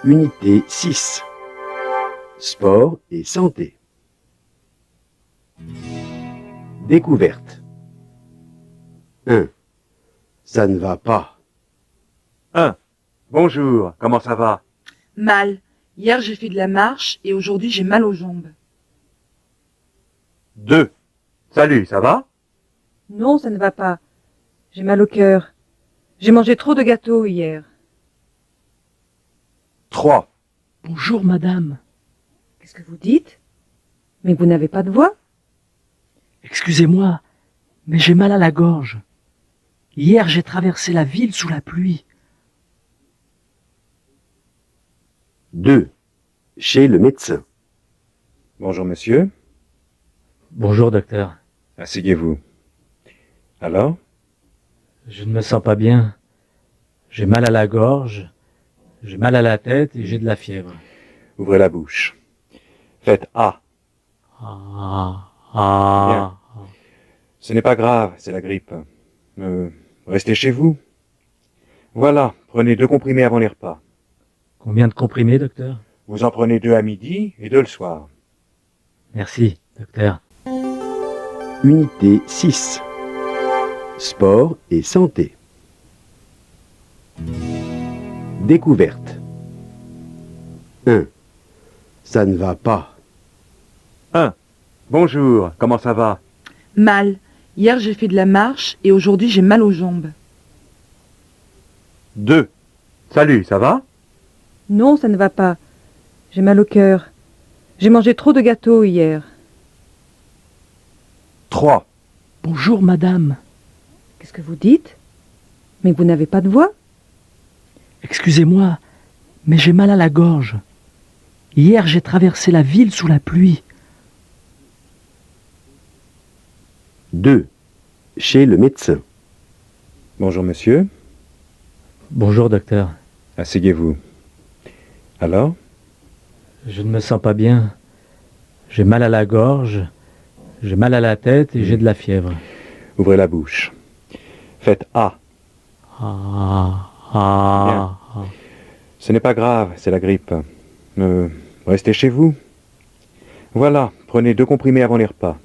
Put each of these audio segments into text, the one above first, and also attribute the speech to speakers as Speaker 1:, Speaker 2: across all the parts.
Speaker 1: Unité 6. Sport et santé. Découverte. 1. Ça ne va pas.
Speaker 2: 1. Bonjour, comment ça va?
Speaker 3: Mal. Hier j'ai fait de la marche et aujourd'hui j'ai mal aux jambes.
Speaker 2: 2. Salut, ça va?
Speaker 3: Non, ça ne va pas. J'ai mal au cœur. J'ai mangé trop de gâteaux hier.
Speaker 2: 3.
Speaker 4: Bonjour, madame.
Speaker 3: Qu'est-ce que vous dites? Mais vous n'avez pas de voix?
Speaker 4: Excusez-moi, mais j'ai mal à la gorge. Hier, j'ai traversé la ville sous la pluie.
Speaker 1: 2. Chez le médecin.
Speaker 2: Bonjour monsieur,
Speaker 4: Bonjour, docteur.
Speaker 2: asseyez-vous. Alors?
Speaker 4: Je ne me sens pas bien. J'ai mal à la gorge, j'ai mal à la tête et j'ai de la fièvre.
Speaker 2: Ouvrez la bouche. Faites A.
Speaker 4: Ah.
Speaker 2: Ce n'est pas grave, c'est la grippe. Restez chez vous. Voilà, prenez 2 comprimés avant les repas.
Speaker 4: Combien de comprimés, docteur?
Speaker 2: Vous en prenez 2 à midi et 2 le soir.
Speaker 4: Merci, docteur.
Speaker 1: Unité 6. Sport et santé. Découverte. 1. Ça ne va pas.
Speaker 2: 1. Bonjour, comment ça va?
Speaker 3: Mal. Hier j'ai fait de la marche et aujourd'hui j'ai mal aux jambes.
Speaker 2: 2. Salut, ça va?
Speaker 3: Non, ça ne va pas. J'ai mal au cœur. J'ai mangé trop de gâteaux hier.
Speaker 2: 3.
Speaker 4: Bonjour, madame.
Speaker 3: Qu'est-ce que vous dites? Mais vous n'avez pas de voix?
Speaker 4: Excusez-moi, mais j'ai mal à la gorge. Hier, j'ai traversé la ville sous la pluie.
Speaker 1: 2. Chez le médecin.
Speaker 2: Bonjour monsieur,
Speaker 4: Bonjour, docteur.
Speaker 2: asseyez-vous. Alors?
Speaker 4: Je ne me sens pas bien. J'ai mal à la gorge, j'ai mal à la tête et j'ai de la fièvre.
Speaker 2: Ouvrez la bouche. Faites A. Ce n'est pas grave, c'est la grippe. Restez chez vous. Voilà, prenez 2 comprimés avant les repas.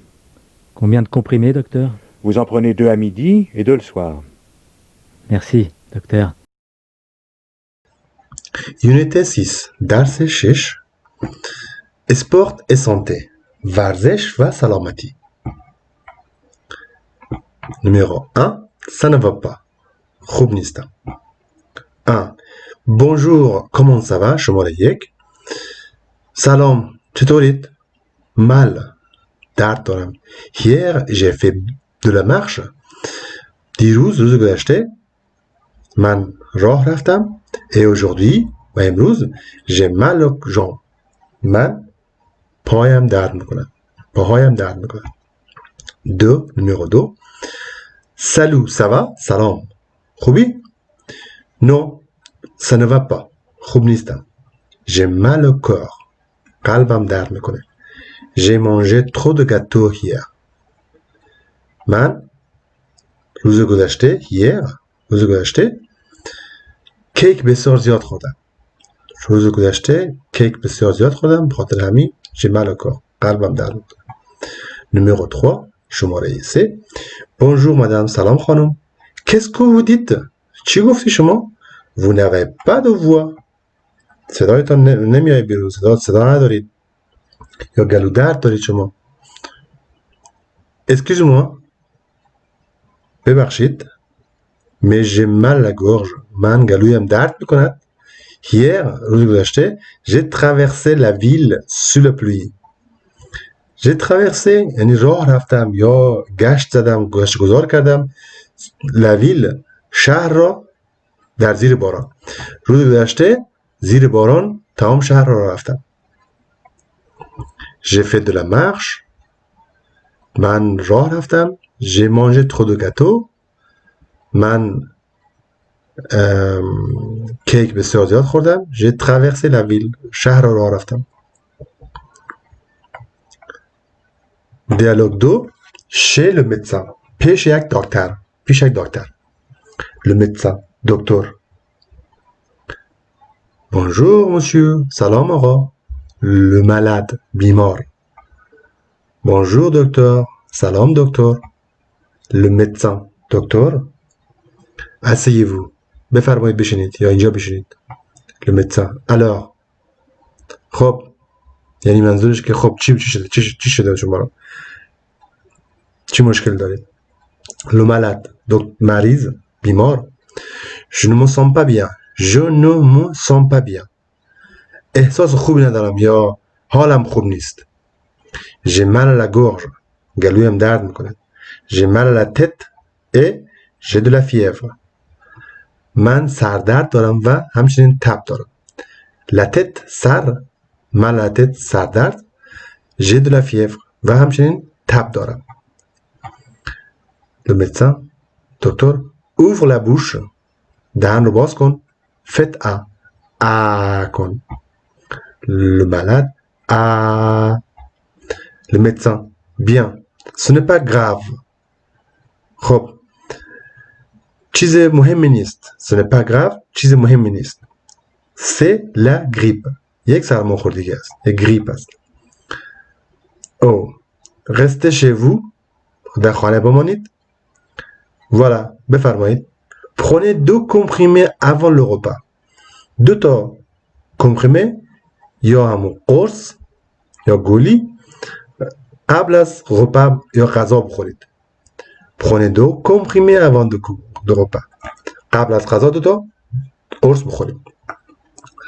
Speaker 4: Combien de comprimés, docteur?
Speaker 2: Vous en prenez 2 à midi et 2 le soir.
Speaker 4: Merci, docteur.
Speaker 5: Unité 6 درس 6 اسپورت و سانته ورزش و سلامتی Numéro 1 ça ne va pas خوب نیستم 1 Bonjour comment ça va شماره 1 سلام چطورید mal درد دارم Hier j'ai fait de la marche دیروز روز گذشته من راه رفتم et aujourd'hui و امروز j'ai mal aux jambes من پایم درد میکنه پاهایم درد میکنه 2 numéro 2 salut ça va سلام خوبی non ça ne va pas خوب نیستم j'ai mal au corps قلبم درد میکنه j'ai mangé trop de gâteaux hier من روز گذشته روز گذشته کیک بسیار زیاد خوردم روز گذشته کیک بسیار زیاد خوردم به خاطر همین j'ai mal au corps قلبم درد میکنه numéro 3 شماره 3 bonjour madame سلام خانم qu'est-ce que vous dites چی گفتی شما vous n'avez pas de voix صدایتان نمیای بیرون صدا ندارید یا گلو درد دارید شما excuse-moi ببخشید mais j'ai mal à la gorge من گلویم درد میکند hier روز گذشته j'ai traversé la ville sous la pluie j'ai traversé یعنی راه رفتم یا گشت زدم گشت گذار کردم la ville شهر را در زیر باران روز گذشته زیر باران تمام شهر را رفتم j'ai fait de la marche من راه رفتم j'ai mangé trop de gâteaux من کیک بسیار زیاد خوردم j'ai traversé la ville شهر را راه رفتم دیالوگ 2 chez le médecin پیش یک دکتر le médecin دکتر Bonjour monsieur. سلام آقا. Le malade. بیمار. Bonjour docteur. سلام دکتر. Le médecin. دکتر. Asseyez-vous. بفرمایید بشینید یا اینجا بشینید. Le médecin. Alors. خب. یعنی منظورش که خب چی شده؟ چی شده شما رو؟ چی مشکل دارید؟ Le malade. مریض. بیمار. Je ne me sens pas bien. Je ne me sens pas bien. احساس خوبی ندارم یا حالم خوب نیست. J'ai mal à la gorge. گلویم درد میکنه. J'ai mal à la tête et j'ai de la fièvre. من سردرد دارم و همچنین تب دارم. La tête سر. mal à la tête سردرد. J'ai de la fièvre و همچنین تب دارم. Le médecin. دکتر. Ouvre la bouche. دهن رو باز کن. Faites A. A کن. Le malade. A. Le médecin. Bien. Ce n'est pas grave. خب. چیز مهمی نیست. Ce n'est pas grave. چیز مهمی نیست. C'est la grippe. یک سرماخوردگی است. یک گریپ است. Oh. Restez chez vous. در خانه بمانید. Voilà. بفرمایید. Prenez 2 comprimés avant le repas. 2 تا comprimés یا همون قرص یا گولی قبل از repas یا غذا بخورید. Prenez 2 comprimés avant de repas. قبل از غذا 2 تا قرص بخورید.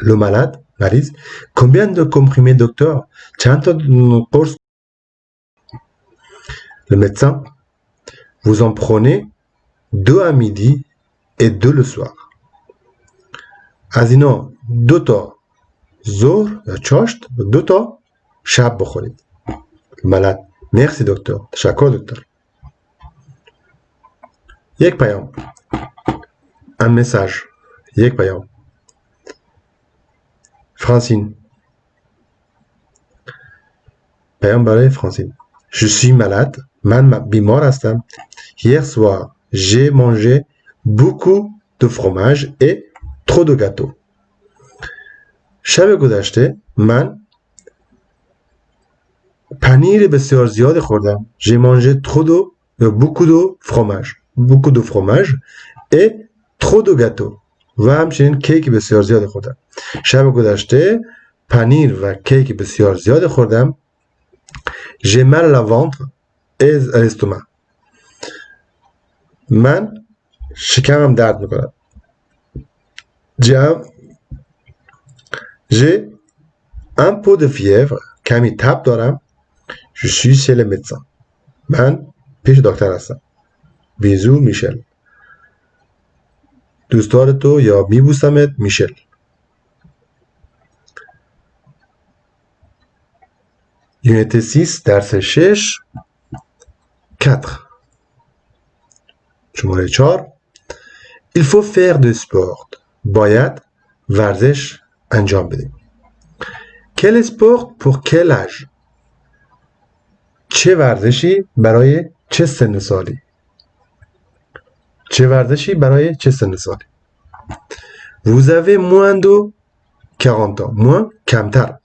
Speaker 5: Le malade, مریض. Combien de comprimés docteur? چند تا قرص؟ Le médecin. Vous en prenez 2 à midi et 2 le soir. از اینا 2 تا ظهر یا چاشت و 2 تا شب بخورید. ملد. مرسی دکتر. تشکر دکتر. یک پیام. un message. یک پیام. فرانسین. پیام برای فرانسین. Je suis malade. من بیمار هستم. Hier soir, j'ai mangé beaucoup de fromage et trop de gâteaux. شب گذشته من پنیر بسیار زیاد خوردم. J'ai mangé beaucoup de fromage et trop de gâteaux. و همچنین کیک بسیار زیاد خوردم. شب گذشته پنیر و کیک بسیار زیاد خوردم. J'ai mal à la ventre et à l'estomac. من شکمم درد میکنه. J'ai un peu de fièvre. کمی تب دارم. Je suis chez le médecin. من پیش دکتر هستم. بیزو میشل. دوست دارتو یا میبوسمت میشل. Unité 6 درس 6 4 شماره 4 Il faut faire de sport. باید ورزش انجام بدیم. Quel sport pour quel âge? چه ورزشی برای چه سن سالی؟ چه ورزشی برای چه سن سالی؟ Vous avez moins de 40 ans. moins کمتر.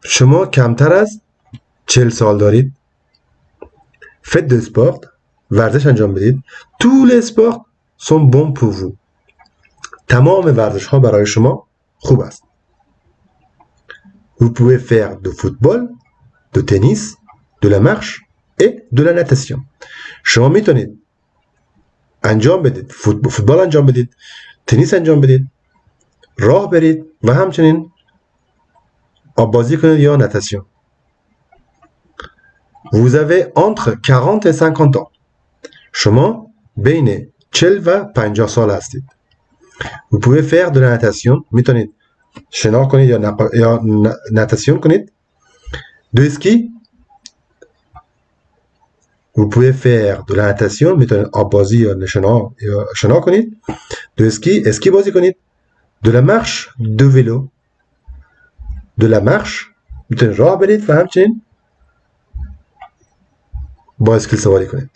Speaker 5: شما کمتر از 40 سال دارید. Faites de sport. ورزش انجام بدید. Tous les sports sont bons pour vous. تمام ورزش ها برای شما خوب است. Vous pouvez faire de football, de tennis, de la marche et de la natation. شما میتونید انجام بدید. فوتبال انجام بدید. تنیس انجام بدید. راه برید و همچنین آب بازی کنید یا نتاسیون. Vous avez entre 40 et 50 ans. شما بین 40 و 50 سال هستید. Vous pouvez faire de la natation. میتونید شنا کنید یا نتاسیون کنید. De ski. Vous pouvez faire de la natation. میتونید آب بازی یا شنا کنید. De ski. اسکی بازی کنید. De la marche. De vélo. De la marche. میتونید راه برید و همچنین بایسکل سواری کنید.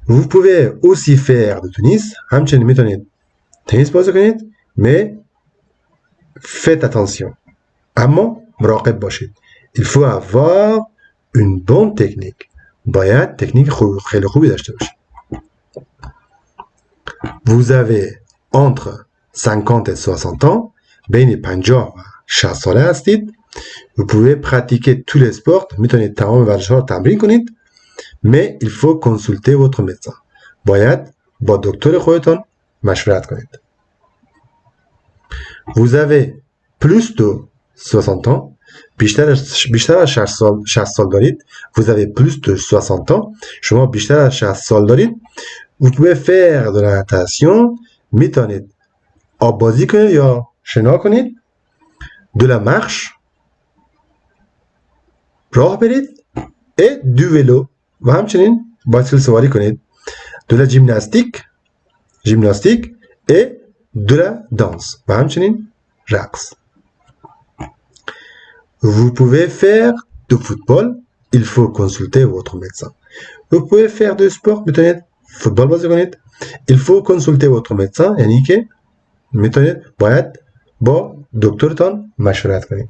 Speaker 5: Vous pouvez aussi faire de tennis. همچنین میتونید تنیس بازی کنید. Mais faites attention. اما مراقب باشید. Il faut avoir une bonne technique. باید تکنیک خیلی خوبی داشته باشید. Vous avez entre 50 et 60 ans. بین 50 و 60 ساله هستید. Vous pouvez pratiquer tous les sports. میتونید تمام ورزش‌ها رو تمرین کنید. Mais il faut consulter votre médecin. باید با دکتر خودتان مشورت کنید. Vous avez plus de 60 ans. بیشتر از 60 سال دارید. Vous avez plus de 60 ans. شما بیشتر از 60 سال دارید. Vous pouvez faire de la natation. میتونید آببازی کنید یا شنا کنید. De la marche. راه برید. Et du vélo. و همچنین بایسکل سواری کنید. De la gymnastique. Et de la danse. و همچنین رقص. Vous pouvez faire du football. Il faut consulter votre médecin. Vous pouvez faire du sport. میتونید فوتبال بازی کنید. Il faut consulter votre médecin. یعنی که میتونید باید با دکترتان مشورت کنید.